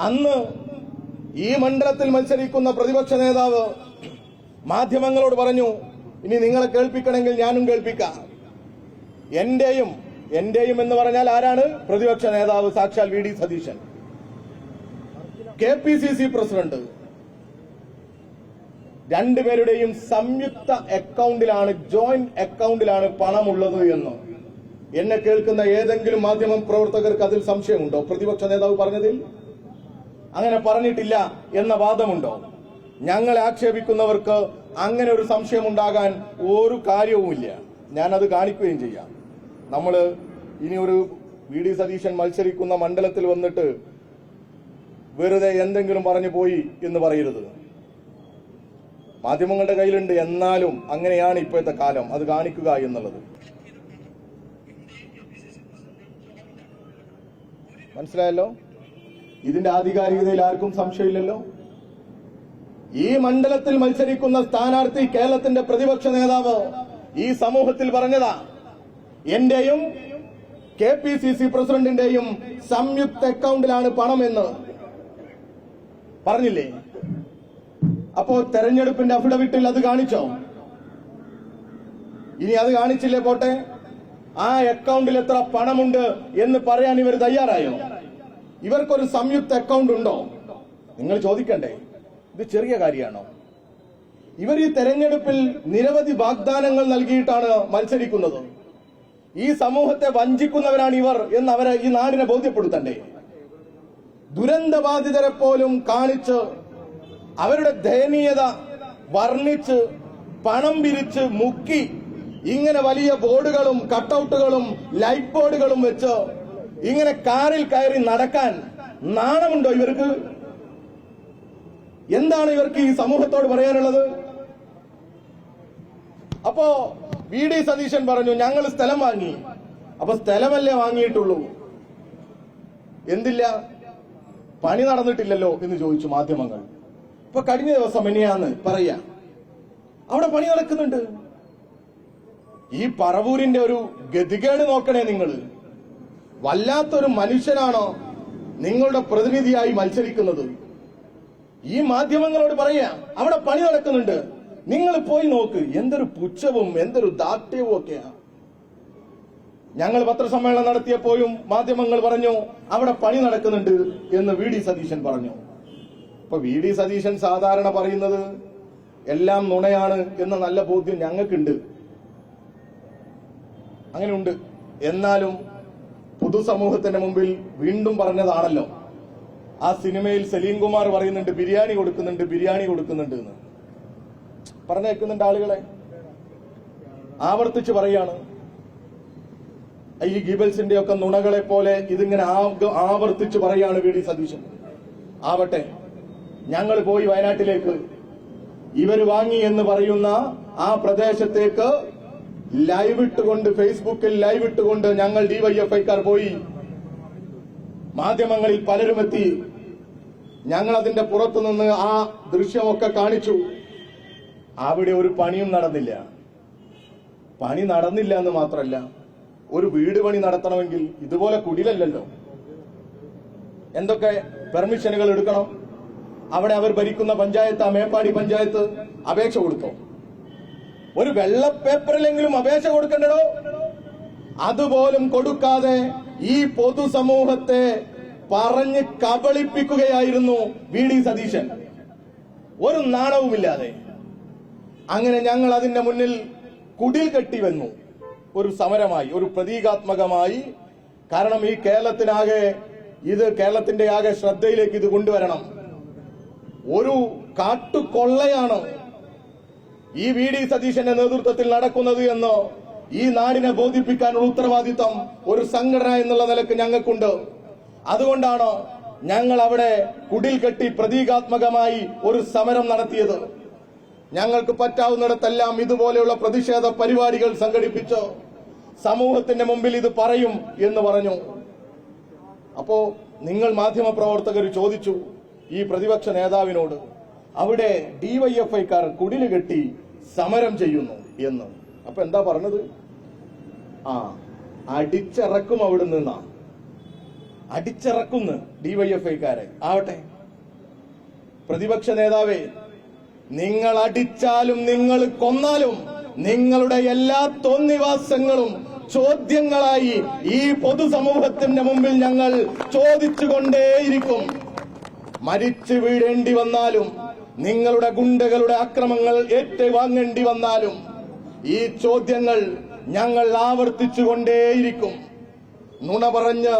അന്ന് ഈ മണ്ഡലത്തിൽ മത്സരിക്കുന്ന പ്രതിപക്ഷ നേതാവ് മാധ്യമങ്ങളോട് പറഞ്ഞു, ഇനി നിങ്ങളെ കേൾപ്പിക്കണമെങ്കിൽ ഞാനും കേൾപ്പിക്കാം. എന്റെയും എന്ന് പറഞ്ഞാൽ ആരാണ്? പ്രതിപക്ഷ നേതാവ് സാക്ഷാൽ V D Satheesan, KPCC president, രണ്ടുപേരുടെയും സംയുക്ത അക്കൗണ്ടിലാണ്, ജോയിന്റ് അക്കൗണ്ടിലാണ് പണമുള്ളത് എന്ന് എന്നെ കേൾക്കുന്ന ഏതെങ്കിലും മാധ്യമ പ്രവർത്തകർക്ക് അതിൽ സംശയമുണ്ടോ? പ്രതിപക്ഷ നേതാവ് പറഞ്ഞതിൽ അങ്ങനെ പറഞ്ഞിട്ടില്ല എന്ന വാദമുണ്ടോ? ഞങ്ങളെ ആക്ഷേപിക്കുന്നവർക്ക് അങ്ങനെ ഒരു സംശയം ഉണ്ടാകാൻ ഒരു കാര്യവുമില്ല. ഞാനത് കാണിക്കുകയും ചെയ്യാം. നമ്മള് ഇനി ഒരു വി ഡി സതീശൻ മത്സരിക്കുന്ന മണ്ഡലത്തിൽ വന്നിട്ട് വെറുതെ എന്തെങ്കിലും പറഞ്ഞു പോയി എന്ന് പറയരുത്. മാധ്യമങ്ങളുടെ കയ്യിലുണ്ട്, എന്നാലും അങ്ങനെയാണ് ഇപ്പോഴത്തെ കാലം, അത് കാണിക്കുക എന്നുള്ളത്. മനസ്സിലായല്ലോ? ഇതിന്റെ ആധികാരികതയിൽ ആർക്കും സംശയമില്ലല്ലോ. ഈ മണ്ഡലത്തിൽ മത്സരിക്കുന്ന സ്ഥാനാർത്ഥി, കേരളത്തിന്റെ പ്രതിപക്ഷ നേതാവ് ഈ സമൂഹത്തിൽ പറഞ്ഞതാ, എന്റെയും KPCC പ്രസിഡന്റിന്റെയും സംയുക്ത അക്കൗണ്ടിലാണ് പണമെന്ന് പറഞ്ഞില്ലേ? അപ്പോ തെരഞ്ഞെടുപ്പിന്റെ അഫിഡവിറ്റിൽ അത് കാണിച്ചോ? ഇനി അത് കാണിച്ചില്ലേ പോട്ടെ, ആ അക്കൗണ്ടിൽ എത്ര പണമുണ്ട് എന്ന് പറയാൻ ഇവർ തയ്യാറായോ? ഇവർക്കൊരു സംയുക്ത അക്കൗണ്ട് ഉണ്ടോ? നിങ്ങൾ ചോദിക്കണ്ടേ? ഇത് ചെറിയ കാര്യമാണോ? ഇവർ ഈ തെരഞ്ഞെടുപ്പിൽ നിരവധി വാഗ്ദാനങ്ങൾ നൽകിയിട്ടാണ് മത്സരിക്കുന്നത്. ഈ സമൂഹത്തെ വഞ്ചിക്കുന്നവരാണ് ഇവർ എന്ന് അവരെ ഈ നാടിനെ ബോധ്യപ്പെടുത്തണ്ടേ? ദുരന്തബാധിതരെ പോലും കാണിച്ച് അവരുടെ ദയനീയത വർണ്ണിച്ച് പണം പിരിച്ച് മുക്കി ഇങ്ങനെ വലിയ ബോർഡുകളും കട്ടൌട്ടുകളും ലൈറ്റ് ബോർഡുകളും വെച്ച് ഇങ്ങനെ കാറിൽ കയറി നടക്കാൻ നാണമുണ്ടോ ഇവർക്ക്? എന്താണ് ഇവർക്ക് ഈ സമൂഹത്തോട് പറയാനുള്ളത്? അപ്പോ വി ഡി സതീശൻ പറഞ്ഞു, ഞങ്ങൾ സ്ഥലം വാങ്ങി. അപ്പൊ സ്ഥലമല്ലേ വാങ്ങിയിട്ടുള്ളൂ, എന്തില്ല, പണി നടന്നിട്ടില്ലല്ലോ എന്ന് ചോദിച്ചു മാധ്യമങ്ങൾ. ഇപ്പൊ കഴിഞ്ഞ ദിവസം എന്നെയാന്ന് പറയാ, അവിടെ പണി നടക്കുന്നുണ്ട്. ഈ പറവൂരിന്റെ ഒരു ഗതികേട് നോക്കണേ നിങ്ങൾ. വല്ലാത്തൊരു മനുഷ്യനാണോ നിങ്ങളുടെ പ്രതിനിധിയായി മത്സരിക്കുന്നത്? ഈ മാധ്യമങ്ങളോട് പറയാ, അവിടെ പണി നടക്കുന്നുണ്ട്, നിങ്ങൾ പോയി നോക്ക്. എന്തൊരു പുച്ഛവും എന്തൊരു ദാർഢ്യവും ഒക്കെയാ. ഞങ്ങൾ പത്രസമ്മേളനം നടത്തിയപ്പോഴും മാധ്യമങ്ങൾ പറഞ്ഞു അവിടെ പണി നടക്കുന്നുണ്ട് എന്ന് വി ഡി സതീശൻ പറഞ്ഞു. ഇപ്പൊ വി ഡി സതീശൻ സാധാരണ പറയുന്നത് എല്ലാം നുണയാണ് എന്ന നല്ല ബോധ്യം ഞങ്ങൾക്കുണ്ട്, അങ്ങനെയുണ്ട്. എന്നാലും പൊതുസമൂഹത്തിന്റെ മുമ്പിൽ വീണ്ടും പറഞ്ഞതാണല്ലോ. ആ സിനിമയിൽ സലീം കുമാർ പറയുന്നുണ്ട് ബിരിയാണി കൊടുക്കുന്നുണ്ട് എന്ന് പറഞ്ഞേക്കുന്നുണ്ട് ആളുകളെ. ആവർത്തിച്ച് പറയാണ്. ഈ ഗീബൽസിന്റെ ഒക്കെ നുണകളെ പോലെ ഇതിങ്ങനെ ആവർത്തിച്ച് പറയാണ് വി ഡി സതീശൻ. ആവട്ടെ, ഞങ്ങൾ പോയി വയനാട്ടിലേക്ക് ഇവർ വാങ്ങി എന്ന് പറയുന്ന ആ പ്രദേശത്തേക്ക് ലൈവ് ഇട്ടുകൊണ്ട്, ഫേസ്ബുക്കിൽ ലൈവ് ഇട്ടുകൊണ്ട് ഞങ്ങൾ ഡിവൈഎഫ്ഐക്കാർ പോയി. മാധ്യമങ്ങളിൽ പലരും എത്തി. ഞങ്ങൾ അതിന്റെ പുറത്തുനിന്ന് ആ ദൃശ്യമൊക്കെ കാണിച്ചു. അവിടെ ഒരു പണിയും നടന്നില്ല. പണി നടന്നില്ല എന്ന് മാത്രമല്ല, ഒരു വീട് പണി നടത്തണമെങ്കിൽ ഇതുപോലെ കുടിലല്ലല്ലോ, എന്തൊക്കെ പെർമിഷനുകൾ എടുക്കണം. അവിടെ അവർ ഭരിക്കുന്ന പഞ്ചായത്ത്, മേപ്പാടി പഞ്ചായത്ത് അപേക്ഷ കൊടുത്തോ? ഒരു വെള്ള പേപ്പറിലെങ്കിലും അപേക്ഷ കൊടുക്കണ്ടോ? അതുപോലും കൊടുക്കാതെ ഈ പൊതുസമൂഹത്തെ പറഞ്ഞ് കബളിപ്പിക്കുകയായിരുന്നു വി ഡി സതീശൻ, ഒരു നാണവുമില്ലാതെ. അങ്ങനെ ഞങ്ങൾ അതിന്റെ മുന്നിൽ കുടിൽ കെട്ടി വന്നു, ഒരു സമരമായി, ഒരു പ്രതീകാത്മകമായി. കാരണം ഈ കേരളത്തിന്റെ ആകെ ശ്രദ്ധയിലേക്ക് ഇത് കൊണ്ടുവരണം. ഒരു കാട്ടുകൊള്ളയാണ് ഈ വി ഡി സതീശന്റെ നേതൃത്വത്തിൽ നടക്കുന്നത് എന്ന് ഈ നാടിനെ ബോധിപ്പിക്കാനുള്ള ഉത്തരവാദിത്വം ഒരു സംഘടന എന്നുള്ള നിലക്ക് ഞങ്ങൾക്കുണ്ട്. അതുകൊണ്ടാണ് ഞങ്ങൾ അവിടെ കുടിൽ കെട്ടി പ്രതീകാത്മകമായി ഒരു സമരം നടത്തിയത്. ഞങ്ങൾക്ക് പറ്റാവുന്നിടത്തെല്ലാം ഇതുപോലെയുള്ള പ്രതിഷേധ പരിപാടികൾ സംഘടിപ്പിച്ച് സമൂഹത്തിന്റെ മുമ്പിൽ ഇത് പറയും എന്ന് പറഞ്ഞു. അപ്പോ നിങ്ങൾ മാധ്യമപ്രവർത്തകർ ചോദിച്ചു ഈ പ്രതിപക്ഷ നേതാവിനോട്, അവിടെ ഡിവൈഎഫ്ഐക്കാർ കുടില് കെട്ടി സമരം ചെയ്യുന്നു എന്ന്. അപ്പൊ എന്താ പറഞ്ഞത്? അടിച്ചിറക്കും അവിടെ നിന്നാ. അടിച്ചിറക്കുന്നു ഡിവൈഎഫ്ഐക്കാരെ. ആവട്ടെ, പ്രതിപക്ഷ നേതാവേ, നിങ്ങൾ അടിച്ചാലും നിങ്ങൾ കൊന്നാലും നിങ്ങളുടെ എല്ലാ തോന്നിവാസങ്ങളും ചോദ്യങ്ങളായി ഈ പൊതുസമൂഹത്തിന്റെ മുമ്പിൽ ഞങ്ങൾ ചോദിച്ചുകൊണ്ടേയിരിക്കും. മരിച്ചു വീഴേണ്ടി വന്നാലും നിങ്ങളുടെ ഗുണ്ടകളുടെ അക്രമങ്ങൾ ഏറ്റുവാങ്ങേണ്ടി വന്നാലും ഈ ചോദ്യങ്ങൾ ഞങ്ങൾ ആവർത്തിച്ചുകൊണ്ടേയിരിക്കും. നുണ പറഞ്ഞ്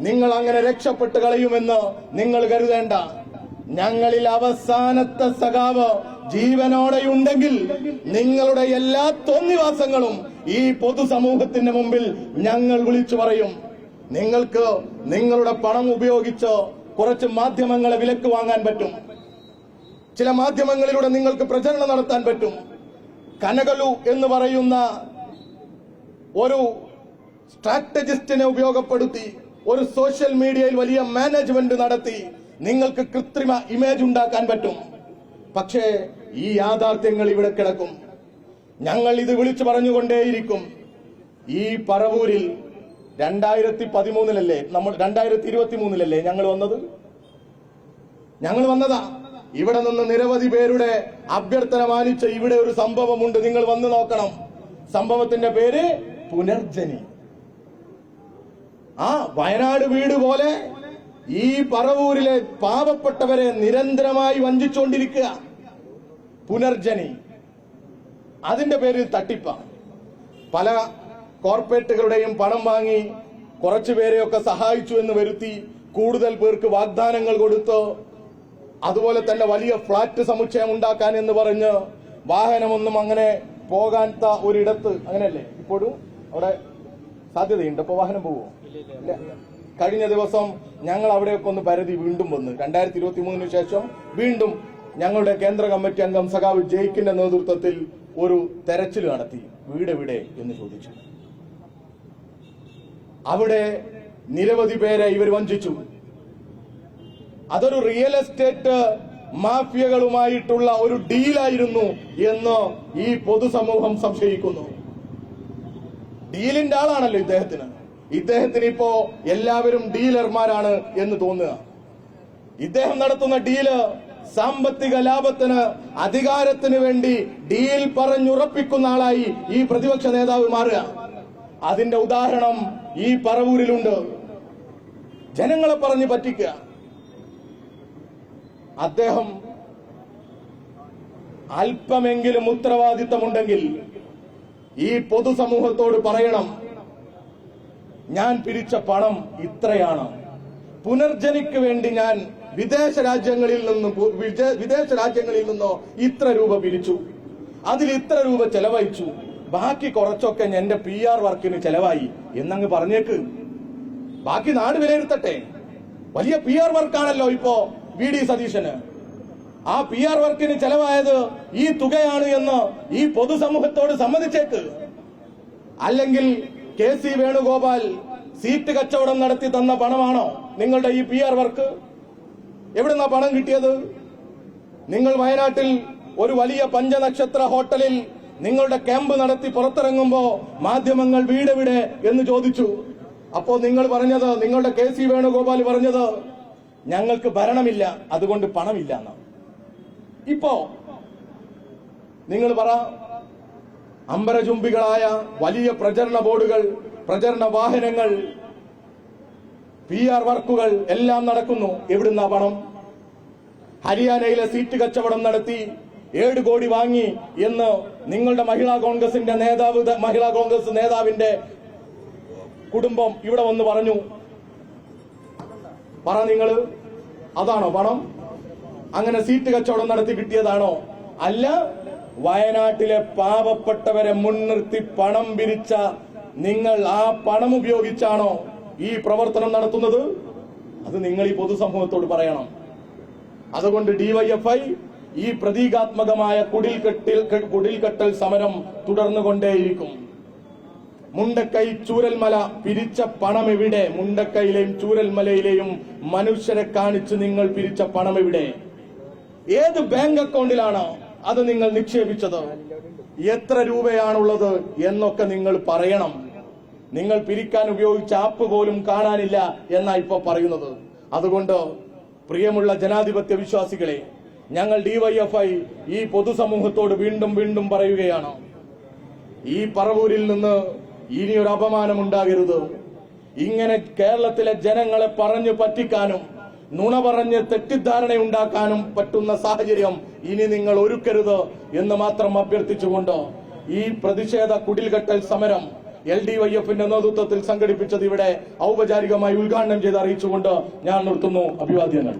നിങ്ങൾ അങ്ങനെ രക്ഷപ്പെട്ട് കളയുമെന്ന് നിങ്ങൾ കരുതേണ്ട. ഞങ്ങളിൽ അവസാനത്തെ സഖാവ് ജീവനോടെയുണ്ടെങ്കിൽ നിങ്ങളുടെ എല്ലാ തോന്നിവാസങ്ങളും ഈ പൊതുസമൂഹത്തിന്റെ മുമ്പിൽ ഞങ്ങൾ വിളിച്ചു പറയും. നിങ്ങൾക്ക് നിങ്ങളുടെ പണം ഉപയോഗിച്ച് കുറച്ച് മാധ്യമങ്ങളെ വിലക്ക് വാങ്ങാൻ പറ്റും. ചില മാധ്യമങ്ങളിലൂടെ നിങ്ങൾക്ക് പ്രചരണം നടത്താൻ പറ്റും. കനകലു എന്ന് പറയുന്ന ഒരു സ്ട്രാറ്റജിസ്റ്റിനെ ഉപയോഗപ്പെടുത്തി ഒരു സോഷ്യൽ മീഡിയയിൽ വലിയ മാനേജ്മെന്റ് നടത്തി നിങ്ങൾക്ക് കൃത്രിമ ഇമേജ് ഉണ്ടാക്കാൻ പറ്റും. പക്ഷേ ഈ യാഥാർത്ഥ്യങ്ങൾ ഇവിടെ കിടക്കും. ഞങ്ങൾ ഇത് വിളിച്ചു പറഞ്ഞുകൊണ്ടേയിരിക്കും. ഈ പറവൂരിൽ 2013 നമ്മൾ 2023 ഞങ്ങൾ വന്നത്. ഞങ്ങൾ വന്നതാ. ഇവിടെ നിന്ന് നിരവധി പേരുടെ അഭ്യർത്ഥന മാനിച്ച് ഇവിടെ ഒരു സംഭവമുണ്ട്, നിങ്ങൾ വന്നു നോക്കണം. സംഭവത്തിന്റെ പേര് പുനർജനി. ആ വയനാട് വീട് പോലെ ഈ പറവൂരിലെ പാവപ്പെട്ടവരെ നിരന്തരമായി വഞ്ചിച്ചുകൊണ്ടിരിക്കുക. പുനർജനി, അതിന്റെ പേരിൽ തട്ടിപ്പ. പല കോർപ്പറേറ്റുകളുടെയും പണം വാങ്ങി കുറച്ചുപേരെയൊക്കെ സഹായിച്ചു എന്ന് വരുത്തി കൂടുതൽ പേർക്ക് വാഗ്ദാനങ്ങൾ കൊടുത്ത് അതുപോലെ തന്നെ വലിയ ഫ്ളാറ്റ് സമുച്ചയം ഉണ്ടാക്കാൻ എന്ന് പറഞ്ഞ് വാഹനമൊന്നും അങ്ങനെ പോകാത്ത ഒരിടത്ത്, അങ്ങനെയല്ലേ ഇപ്പോഴും അവിടെ സാധ്യതയുണ്ട്? ഇപ്പൊ വാഹനം പോവോ? ഇല്ല. കഴിഞ്ഞ ദിവസം ഞങ്ങൾ അവിടെയൊക്കെ ഒന്ന് പരതി വീണ്ടും വന്ന് 2023 ശേഷം വീണ്ടും ഞങ്ങളുടെ കേന്ദ്ര കമ്മിറ്റി അംഗം സഖാവ് ജയിക്കിന്റെ നേതൃത്വത്തിൽ ഒരു തെരച്ചിൽ നടത്തി. വീടെവിടെ എന്ന് ചോദിച്ചു. അവിടെ നിരവധി പേരെ ഇവർ വഞ്ചിച്ചു. അതൊരു റിയൽ എസ്റ്റേറ്റ് മാഫിയകളുമായിട്ടുള്ള ഒരു ഡീലായിരുന്നു എന്ന് ഈ പൊതുസമൂഹം സംശയിക്കുന്നു. ഡീലിന്റെ ആളാണല്ലോ ഇദ്ദേഹത്തിന് ഇപ്പോ എല്ലാവരും ഡീലർമാരാണ് എന്ന് തോന്നുക. ഇദ്ദേഹം നടത്തുന്ന ഡീല് സാമ്പത്തിക ലാഭത്തിന്, അധികാരത്തിന് വേണ്ടി ഡീൽ പറഞ്ഞുറപ്പിക്കുന്ന ആളായി ഈ പ്രതിപക്ഷ നേതാവ് മാറുക. അതിന്റെ ഉദാഹരണം ഈ പറവൂരിലുണ്ട്. ജനങ്ങളെ പറഞ്ഞു പറ്റിക്കുക. അദ്ദേഹം അല്പമെങ്കിലും ഉത്തരവാദിത്തമുണ്ടെങ്കിൽ ഈ പൊതുസമൂഹത്തോട് പറയണം, ഞാൻ പിരിച്ച പണം ഇത്രയാണ്. പുനർജനിക്ക് വേണ്ടി ഞാൻ വിദേശ രാജ്യങ്ങളിൽ നിന്നോ ഇത്ര രൂപ പിരിച്ചു, അതിൽ ഇത്ര രൂപ ചെലവഴിച്ചു, ബാക്കി കുറച്ചൊക്കെ എന്റെ PR വർക്കിന് ചെലവായി എന്നങ്ങ് പറഞ്ഞേക്ക്. ബാക്കി നാട് വിലയിരുത്തട്ടെ. വലിയ PR വർക്കാണല്ലോ ഇപ്പോ VD സതീശന്. ആ PR വർക്കിന് ചെലവായത് ഈ തുകയാണ് എന്ന് ഈ പൊതുസമൂഹത്തോട് സമ്മതിച്ചേക്ക്. അല്ലെങ്കിൽ KC വേണുഗോപാൽ സീറ്റ് കച്ചവടം നടത്തി തന്ന പണമാണോ നിങ്ങളുടെ ഈ PR വർക്ക്? എവിടുന്നാ പണം കിട്ടിയത്? നിങ്ങൾ വയനാട്ടിൽ ഒരു വലിയ പഞ്ചനക്ഷത്ര ഹോട്ടലിൽ നിങ്ങളുടെ ക്യാമ്പ് നടത്തി പുറത്തിറങ്ങുമ്പോ മാധ്യമങ്ങൾ വീടെവിടെ എന്ന് ചോദിച്ചു. അപ്പോ നിങ്ങൾ പറഞ്ഞത്, നിങ്ങളുടെ KC വേണുഗോപാൽ പറഞ്ഞത്, ഞങ്ങൾക്ക് ഭരണമില്ല അതുകൊണ്ട് പണമില്ല എന്ന്. ഇപ്പോ നിങ്ങൾ പറ, അമ്പരചുംബികളായ വലിയ പ്രചരണ ബോർഡുകൾ, പ്രചരണ വാഹനങ്ങൾ, PR വർക്കുകൾ എല്ലാം നടക്കുന്നു. എവിടുന്നാ പണം? ഹരിയാനയിലെ സീറ്റ് കച്ചവടം നടത്തി 7 കോടി വാങ്ങി എന്ന് നിങ്ങളുടെ മഹിളാ കോൺഗ്രസ് നേതാവിന്റെ കുടുംബം ഇവിടെ വന്ന് പറഞ്ഞു. പറ നിങ്ങൾ, അതാണോ പണം? അങ്ങനെ സീറ്റ് കച്ചവടം നടത്തി കിട്ടിയതാണോ? അല്ല, വയനാട്ടിലെ പാവപ്പെട്ടവരെ മുൻനിർത്തി പണം പിരിച്ച നിങ്ങൾ ആ പണം ഉപയോഗിച്ചാണോ ഈ പ്രവർത്തനം നടത്തുന്നത്? അത് നിങ്ങൾ ഈ പൊതുസമൂഹത്തോട് പറയണം. അതുകൊണ്ട് DYFI ഈ പ്രതീകാത്മകമായ കുടിൽകെട്ടൽ സമരം തുടർന്നുകൊണ്ടേയിരിക്കും. മുണ്ടക്കൈ ചൂരൽമല പിരിച്ച പണം എവിടെ? മുണ്ടക്കൈയിലെയും ചൂരൽമലയിലെയും മനുഷ്യരെ കാണിച്ച് നിങ്ങൾ പിരിച്ച പണം എവിടെ? ഏത് ബാങ്ക് അക്കൗണ്ടിലാണ് അത് നിങ്ങൾ നിക്ഷേപിച്ചത്? എത്ര രൂപയാണുള്ളത് എന്നൊക്കെ നിങ്ങൾ പറയണം. നിങ്ങൾ പിരിക്കാൻ ഉപയോഗിച്ച ആപ്പ് പോലും കാണാനില്ല എന്നാ ഇപ്പൊ പറയുന്നത്. അതുകൊണ്ട് പ്രിയമുള്ള ജനാധിപത്യ വിശ്വാസികളെ, ഞങ്ങൾ ഡിവൈഎഫ്ഐ ഈ പൊതുസമൂഹത്തോട് വീണ്ടും വീണ്ടും പറയുകയാണ്, ഈ പറവൂരിൽ നിന്ന് ഇനിയൊരു അപമാനം ഉണ്ടാകരുത്. ഇങ്ങനെ കേരളത്തിലെ ജനങ്ങളെ പറഞ്ഞു പറ്റിക്കാനും നുണ പറഞ്ഞ് തെറ്റിദ്ധാരണയുണ്ടാക്കാനും പറ്റുന്ന സാഹചര്യം ഇനി നിങ്ങൾ ഒരുക്കരുത് എന്ന് മാത്രം അഭ്യർത്ഥിച്ചുകൊണ്ട് ഈ പ്രതിഷേധ കുടിൽകെട്ടൽ സമരം LDYFന്റെ നേതൃത്വത്തിൽ സംഘടിപ്പിച്ചത് ഇവിടെ ഔപചാരികമായി ഉദ്ഘാടനം ചെയ്ത് അറിയിച്ചുകൊണ്ട് ഞാൻ നിർത്തുന്നു. അഭിവാദ്യങ്ങൾ.